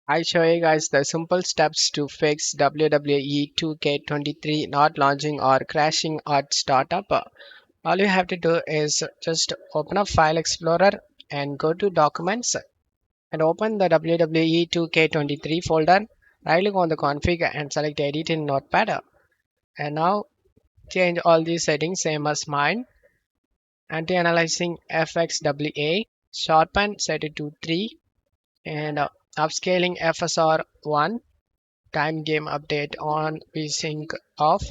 I show you guys the simple steps to fix WWE 2K23 not launching or crashing at startup. All you have to do is just open up File Explorer and go to Documents and open the WWE 2K23 folder. Right click on the config and select Edit in Notepad. And now change all these settings same as mine. Anti-aliasing FXWA, sharpen set it to 3 and upscaling FSR 1. Time game update on VSync off.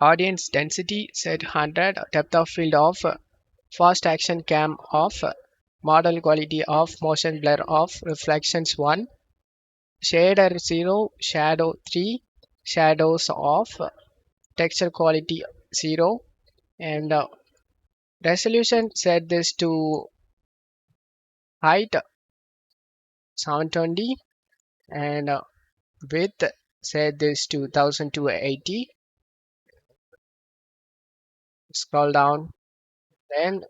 Audience density set 100. Depth of field off. Fast action cam off. Model quality off. Motion blur off. Reflections 1. Shader 0. Shadow 3. Shadows off. Texture quality 0. And resolution set this to height 720 and width set this to 1280. Scroll down, then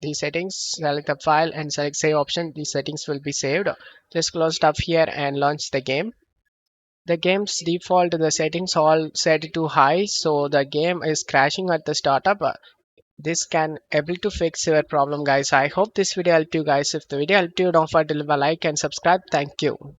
the settings, select the file and select save option. The settings will be saved. Just close stuff here and launch the game. The game's default the settings all set to high, so the game is crashing at the startup. This can able to fix your problem, guys. I hope this video helped you guys. If the video helped you, don't forget to leave a like and subscribe. Thank you.